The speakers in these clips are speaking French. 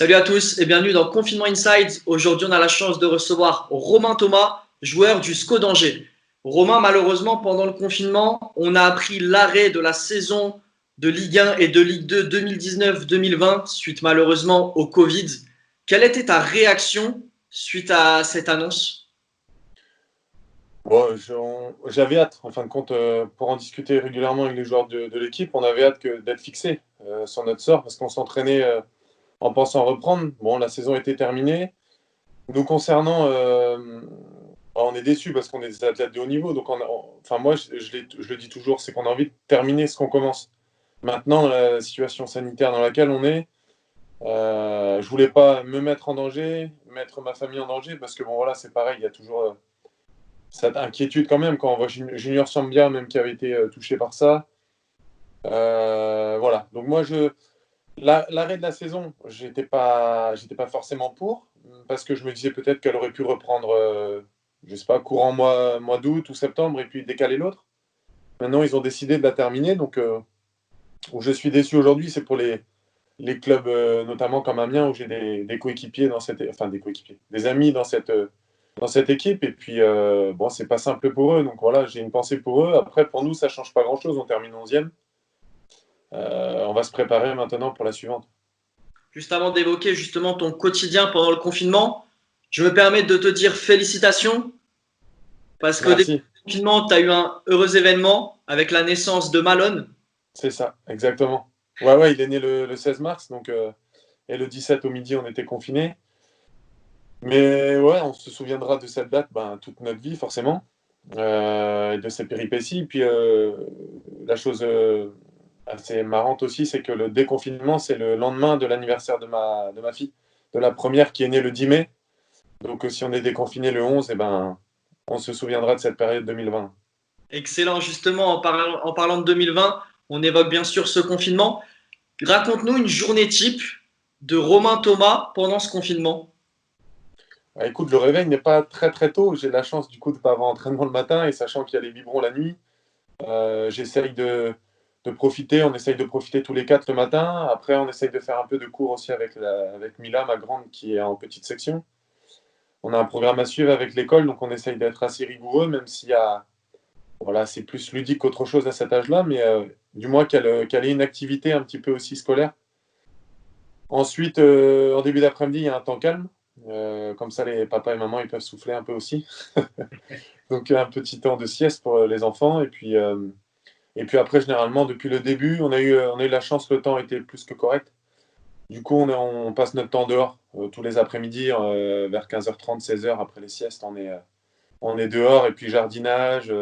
Salut à tous et bienvenue dans Confinement Inside. Aujourd'hui, on a la chance de recevoir Romain Thomas, joueur du SCO d'Angers. Romain, malheureusement, pendant le confinement, on a appris l'arrêt de la saison de Ligue 1 et de Ligue 2 2019-2020 suite malheureusement au Covid. Quelle était ta réaction suite à cette annonce? Bon, j'avais hâte, en fin de compte, pour en discuter régulièrement avec les joueurs de l'équipe, on avait hâte d'être fixé sur notre sort parce qu'on s'entraînait en pensant reprendre. Bon, la saison était terminée. Nous concernant, on est déçus parce qu'on est des athlètes de haut niveau. Donc, enfin, moi, je le dis toujours, c'est qu'on a envie de terminer ce qu'on commence. Maintenant, la situation sanitaire dans laquelle on est, je voulais pas me mettre en danger, mettre ma famille en danger parce que bon, voilà, c'est pareil, il y a toujours cette inquiétude quand même quand on voit Junior Sambia même qui avait été touché par ça. Voilà. Donc moi, l'arrêt de la saison, j'étais pas forcément pour parce que je me disais peut-être qu'elle aurait pu reprendre, je sais pas, courant mois d'août ou septembre et puis décaler l'autre. Maintenant, ils ont décidé de la terminer. Donc, où je suis déçu aujourd'hui, c'est pour les clubs, notamment comme Amiens, où j'ai des coéquipiers enfin des coéquipiers, des amis dans cette équipe. Et puis, bon, c'est pas simple pour eux. Donc voilà, j'ai une pensée pour eux. Après, pour nous, ça change pas grand-chose. On termine 11e. On va se préparer maintenant pour la suivante. Juste avant d'évoquer justement ton quotidien pendant le confinement, je me permets de te dire félicitations parce qu'au début Merci. du confinement, tu as eu un heureux événement avec la naissance de Malone. C'est ça, exactement. Ouais, ouais, il est né le 16 mars. Donc, et le 17 au midi, on était confinés. Mais ouais, on se souviendra de cette date toute notre vie, forcément, et de ses péripéties. Puis la chose assez marrante aussi, c'est que le déconfinement, c'est le lendemain de l'anniversaire de ma fille, de la première qui est née le 10 mai. Donc si on est déconfiné le 11, eh ben, on se souviendra de cette période 2020. Excellent, justement, en parlant de 2020, on évoque bien sûr ce confinement. Raconte-nous une journée type de Romain Thomas pendant ce confinement. Ah, écoute, le réveil n'est pas très très tôt. J'ai la chance du coup de ne pas avoir entraînement le matin et sachant qu'il y a les biberons la nuit, j'essaye de profiter. On essaye de profiter tous les quatre le matin. Après, on essaye de faire un peu de cours aussi avec Mila, ma grande, qui est en petite section. On a un programme à suivre avec l'école, donc on essaye d'être assez rigoureux, même s'il y a, voilà, c'est plus ludique qu'autre chose à cet âge-là, mais du moins qu'elle ait une activité un petit peu aussi scolaire. Ensuite, en début d'après-midi, il y a un temps calme. Comme ça, les papas et maman, ils peuvent souffler un peu aussi. Donc, un petit temps de sieste pour les enfants. Et puis après, généralement, depuis le début, on a eu la chance que le temps était plus que correct. Du coup, on passe notre temps dehors tous les après-midi, vers 15h30, 16h après les siestes. On est dehors et puis jardinage,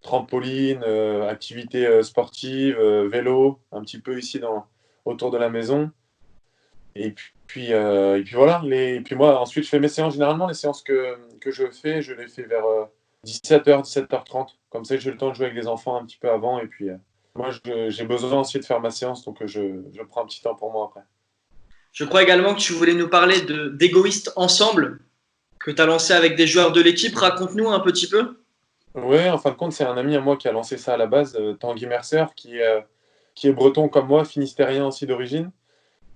trampoline, activités sportives, vélo, un petit peu ici autour de la maison. Et puis voilà. Et puis moi, ensuite, je fais mes séances. Généralement, les séances que je les fais vers 17h, 17h30. Comme ça, j'ai le temps de jouer avec les enfants un petit peu avant. Et puis, moi, j'ai besoin aussi de faire ma séance, donc je prends un petit temps pour moi après. Je crois également que tu voulais nous parler d'Égoïstes Ensemble, que tu as lancé avec des joueurs de l'équipe. Raconte-nous un petit peu. Oui, en fin de compte, c'est un ami à moi qui a lancé ça à la base, Tanguy Mercer, qui est breton comme moi, finistérien aussi d'origine.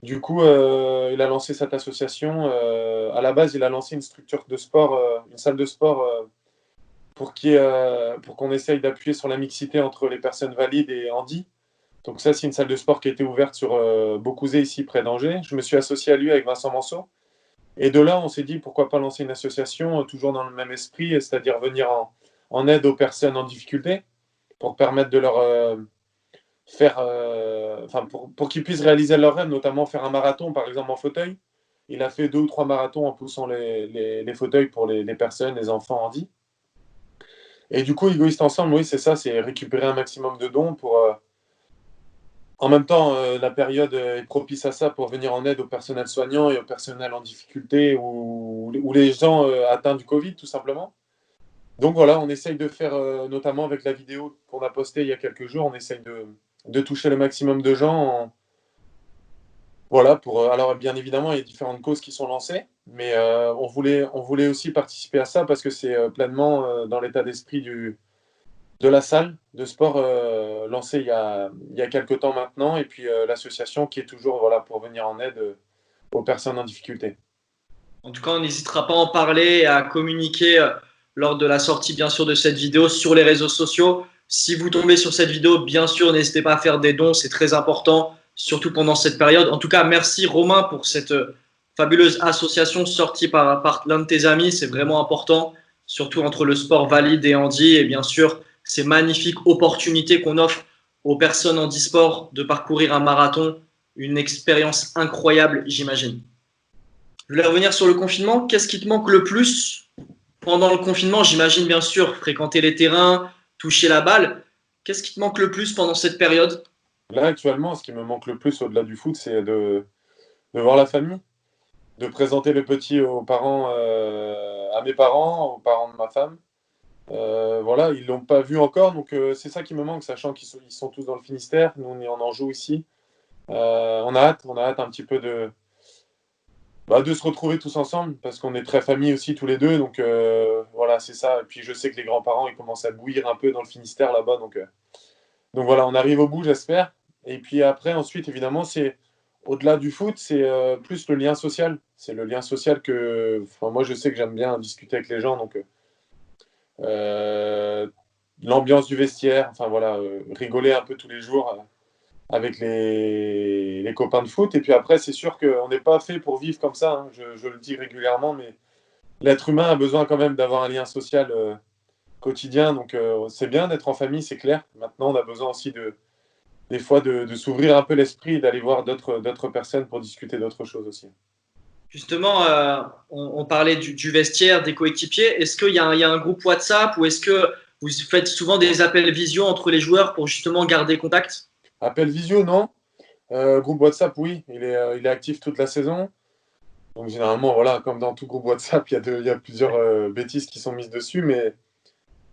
Du coup, il a lancé cette association. À la base, il a lancé une structure de sport, une salle de sport pour qu'on essaye d'appuyer sur la mixité entre les personnes valides et handi. Donc ça, c'est une salle de sport qui a été ouverte sur Beaucouzé, ici, près d'Angers. Je me suis associé à lui avec Vincent Manceau. Et de là, on s'est dit, pourquoi pas lancer une association, toujours dans le même esprit, c'est-à-dire venir en aide aux personnes en difficulté, pour permettre de leur enfin, pour qu'ils puissent réaliser leurs rêves, notamment faire un marathon, par exemple, en fauteuil. Il a fait 2 ou 3 marathons en poussant les fauteuils pour les personnes, les enfants handi. Et du coup, Égoïste Ensemble, oui, c'est ça, c'est récupérer un maximum de dons pour. En même temps, la période est propice à ça pour venir en aide au personnel soignant et au personnel en difficulté ou les gens atteints du Covid, tout simplement. Donc voilà, on essaye de faire, notamment avec la vidéo qu'on a postée il y a quelques jours, on essaye de toucher le maximum de gens. Voilà, alors bien évidemment, il y a différentes causes qui sont lancées, mais on voulait aussi participer à ça parce que c'est pleinement dans l'état d'esprit de la salle de sport lancée il y a quelques temps maintenant, et puis l'association qui est toujours voilà, pour venir en aide aux personnes en difficulté. En tout cas, on n'hésitera pas à en parler et à communiquer lors de la sortie, bien sûr, de cette vidéo sur les réseaux sociaux. Si vous tombez sur cette vidéo, bien sûr, n'hésitez pas à faire des dons, c'est très important, surtout pendant cette période. En tout cas, merci Romain pour cette fabuleuse association sortie par l'un de tes amis. C'est vraiment important, surtout entre le sport valide et handi. Et bien sûr, ces magnifiques opportunités qu'on offre aux personnes handisport de parcourir un marathon. Une expérience incroyable, j'imagine. Je voulais revenir sur le confinement. Qu'est-ce qui te manque le plus pendant le confinement? J'imagine bien sûr fréquenter les terrains, toucher la balle. Qu'est-ce qui te manque le plus pendant cette période? Là, actuellement, ce qui me manque le plus au-delà du foot, c'est de voir la famille, de présenter le petit aux parents, à mes parents, aux parents de ma femme. Voilà, ils l'ont pas vu encore, donc c'est ça qui me manque, sachant ils sont tous dans le Finistère. Nous, on est en Anjou ici. On a hâte un petit peu de se retrouver tous ensemble, parce qu'on est très famille aussi tous les deux, donc voilà, c'est ça. Et puis je sais que les grands-parents, ils commencent à bouillir un peu dans le Finistère là-bas, donc voilà, on arrive au bout, j'espère. Et puis après, ensuite, évidemment, c'est au-delà du foot, c'est plus le lien social. C'est le lien social que, enfin, moi, je sais que j'aime bien discuter avec les gens, donc euh, l'ambiance du vestiaire, enfin voilà, rigoler un peu tous les jours avec les copains de foot. Et puis après, c'est sûr qu'on n'est pas fait pour vivre comme ça, hein. Je le dis régulièrement, mais l'être humain a besoin quand même d'avoir un lien social quotidien. Donc c'est bien d'être en famille, c'est clair. Maintenant, on a besoin aussi des fois de s'ouvrir un peu l'esprit et d'aller voir d'autres personnes pour discuter d'autres choses aussi. Justement, on parlait du vestiaire, des coéquipiers. Est-ce qu'il y a un groupe WhatsApp ou est-ce que vous faites souvent des appels visio entre les joueurs pour justement garder contact? Appel visio, non. Groupe WhatsApp, oui, il est actif toute la saison. Donc généralement, voilà, comme dans tout groupe WhatsApp, il y a plusieurs bêtises qui sont mises dessus, mais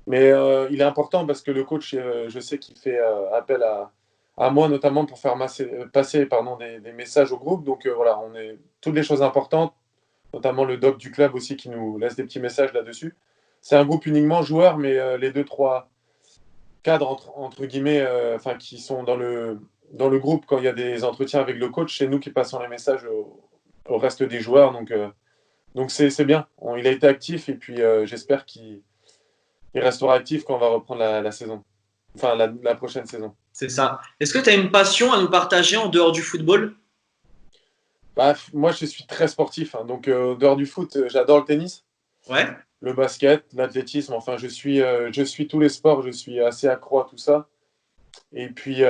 il est important parce que le coach, je sais qu'il fait appel à moi notamment pour faire passer pardon, des messages au groupe. Donc voilà, on est toutes les choses importantes, notamment le doc du club aussi qui nous laisse des petits messages là-dessus. C'est un groupe uniquement joueurs, mais les deux, trois cadres, entre guillemets, enfin, qui sont dans le groupe quand il y a des entretiens avec le coach, c'est nous qui passons les messages au reste des joueurs. Donc c'est bien. Il a été actif et puis j'espère qu'il restera actif quand on va reprendre la saison. Enfin, la prochaine saison. C'est ça. Est-ce que tu as une passion à nous partager en dehors du football? Bah, moi, je suis très sportif, hein. Donc, dehors du foot, j'adore le tennis, Ouais. le basket, l'athlétisme. Enfin, je suis tous les sports. Je suis assez accro à tout ça. Et puis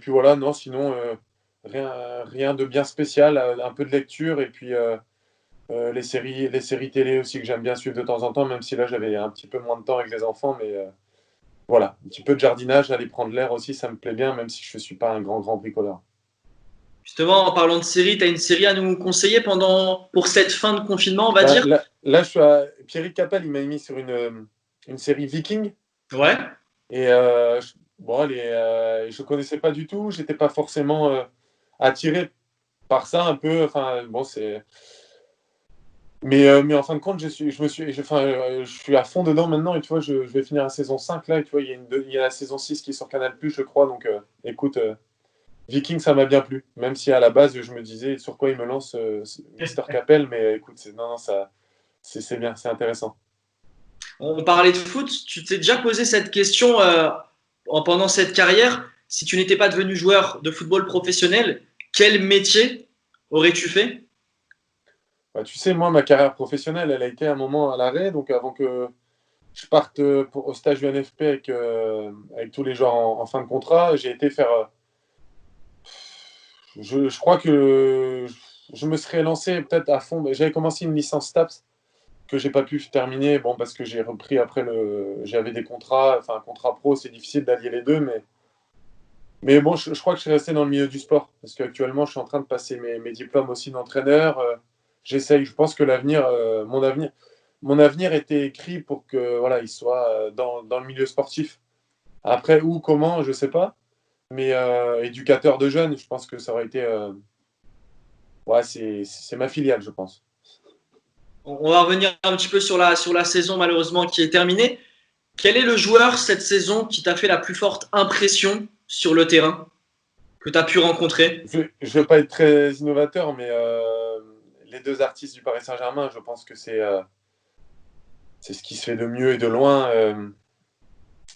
voilà, non, sinon, rien de bien spécial. Un peu de lecture et puis les séries télé aussi que j'aime bien suivre de temps en temps, même si là, j'avais un petit peu moins de temps avec les enfants. Mais voilà, un petit peu de jardinage, aller prendre l'air aussi, ça me plaît bien, même si je ne suis pas un grand bricoleur. Justement, en parlant de série, tu as une série à nous conseiller pour cette fin de confinement, on va Bah, dire? là, je suis à Pierrick Capel, il m'a mis sur une série Viking. Ouais. Et bon, je ne connaissais pas du tout. J'étais pas forcément attiré par ça un peu. Enfin, bon, c'est. Mais en fin de compte, je suis à fond dedans maintenant. Et tu vois, je vais finir la saison 5 là. Et tu vois, il y a la saison 6 qui est sur Canal+, je crois. Donc, écoute, Viking, ça m'a bien plu. Même si à la base, je me disais sur quoi il me lance Mister Capel. Mais écoute, non, ça, c'est bien, c'est intéressant. On parlait de foot. Tu t'es déjà posé cette question pendant cette carrière? Si tu n'étais pas devenu joueur de football professionnel, quel métier aurais-tu fait? Bah, tu sais, moi, ma carrière professionnelle, elle a été un moment à l'arrêt. Donc, avant que je parte au stage du NFP avec tous les joueurs en fin de contrat, j'ai été faire. Je crois que je me serais lancé peut-être à fond. J'avais commencé une licence STAPS que j'ai pas pu terminer. Bon, parce que j'ai repris après j'avais des contrats, enfin, un contrat pro, c'est difficile d'allier les deux. Mais bon, je crois que je suis resté dans le milieu du sport. Parce qu'actuellement, je suis en train de passer mes diplômes aussi d'entraîneur. J'essaye, je pense que mon avenir était écrit pour que voilà, il soit dans le milieu sportif. Après, où, comment, je sais pas. Mais éducateur de jeunes, je pense que ça aurait été. Ouais, c'est ma filiale, je pense. On va revenir un petit peu sur la saison malheureusement qui est terminée. Quel est le joueur cette saison qui t'a fait la plus forte impression sur le terrain? que tu as pu rencontrer? Je ne veux pas être très innovateur, mais les deux artistes du Paris Saint-Germain, je pense que c'est ce qui se fait de mieux et de loin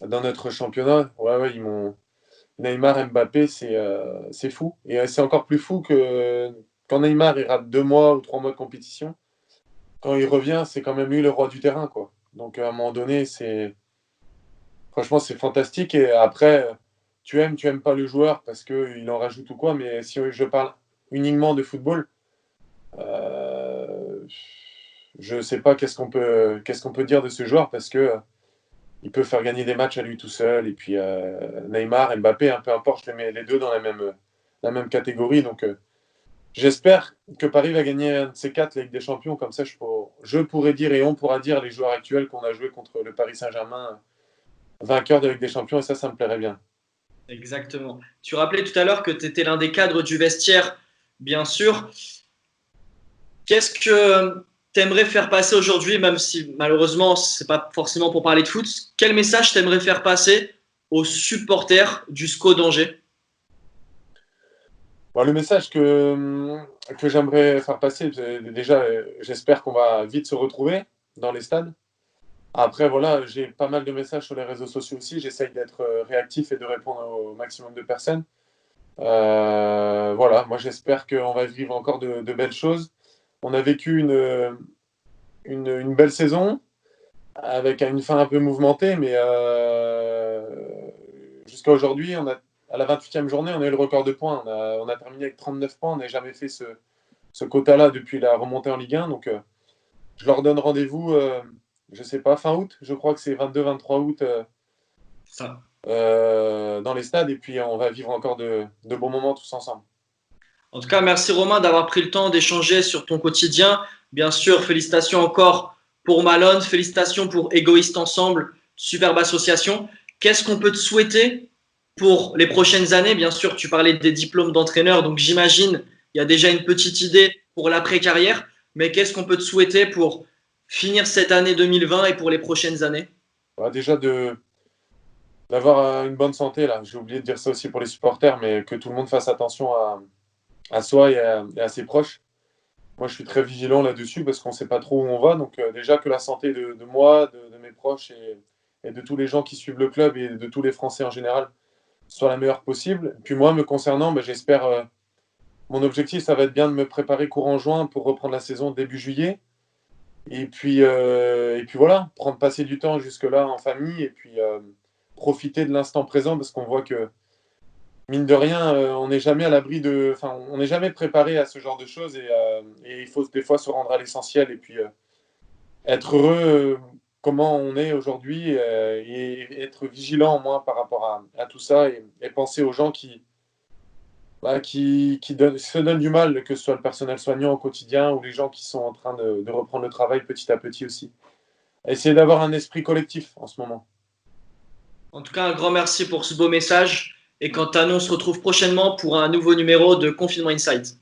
dans notre championnat. Ouais, ils m'ont. Neymar, Mbappé, c'est fou. Et c'est encore plus fou que quand Neymar il rate 2 mois ou 3 mois de compétition. Quand il revient, c'est quand même lui le roi du terrain, quoi. Donc à un moment donné, franchement, c'est fantastique. Et après, tu aimes pas le joueur parce qu'il en rajoute ou quoi. Mais si je parle uniquement de football, je sais pas qu'est-ce qu'on peut dire de ce joueur parce que il peut faire gagner des matchs à lui tout seul. Et puis Neymar, Mbappé, peu importe, je les mets les deux dans la même catégorie. Donc j'espère que Paris va gagner un de ces quatre, la Ligue des Champions. Comme ça, je pourrais dire et on pourra dire les joueurs actuels qu'on a joué contre le Paris Saint-Germain, vainqueur de la Ligue des Champions. Et ça me plairait bien. Exactement. Tu rappelais tout à l'heure que tu étais l'un des cadres du vestiaire, bien sûr. Qu'est-ce que tu aimerais faire passer aujourd'hui, même si malheureusement, ce n'est pas forcément pour parler de foot? Quel message tu aimerais faire passer aux supporters du SCO d'Angers? Bon, le message que j'aimerais faire passer, déjà, j'espère qu'on va vite se retrouver dans les stades. Après, voilà, j'ai pas mal de messages sur les réseaux sociaux aussi. J'essaye d'être réactif et de répondre au maximum de personnes. Voilà, moi j'espère qu'on va vivre encore de belles choses. On a vécu une belle saison avec une fin un peu mouvementée, mais jusqu'à aujourd'hui, à la 28e journée, on a eu le record de points. On a terminé avec 39 points. On n'a jamais fait ce quota-là depuis la remontée en Ligue 1. Donc, je leur donne rendez-vous, je ne sais pas, fin août. Je crois que c'est 22-23 août Ça. dans les stades. Et puis, on va vivre encore de bons moments tous ensemble. En tout cas, merci Romain d'avoir pris le temps d'échanger sur ton quotidien. Bien sûr, félicitations encore pour Malone, félicitations pour Égoïstes Ensemble, superbe association. Qu'est-ce qu'on peut te souhaiter pour les prochaines années? Bien sûr, tu parlais des diplômes d'entraîneur, donc j'imagine il y a déjà une petite idée pour l'après-carrière. Mais qu'est-ce qu'on peut te souhaiter pour finir cette année 2020 et pour les prochaines années? Déjà, d'avoir une bonne santé, là. J'ai oublié de dire ça aussi pour les supporters, mais que tout le monde fasse attention à soi et à ses proches. Moi, je suis très vigilant là-dessus parce qu'on ne sait pas trop où on va. Donc, déjà que la santé de moi, de mes proches et de tous les gens qui suivent le club et de tous les Français en général soit la meilleure possible. Puis moi, me concernant, j'espère. Mon objectif, ça va être bien de me préparer courant juin pour reprendre la saison début juillet. Et puis voilà, passer du temps jusque-là en famille et puis profiter de l'instant présent parce qu'on voit que mine de rien, on n'est jamais à l'abri enfin, on n'est jamais préparé à ce genre de choses et il faut des fois se rendre à l'essentiel et puis être heureux comment on est aujourd'hui et être vigilant au moins par rapport à tout ça et penser aux gens qui se donnent du mal, que ce soit le personnel soignant au quotidien ou les gens qui sont en train de reprendre le travail petit à petit aussi. Essayer d'avoir un esprit collectif en ce moment. En tout cas, un grand merci pour ce beau message. Et quant à nous, on se retrouve prochainement pour un nouveau numéro de Confinement Insight.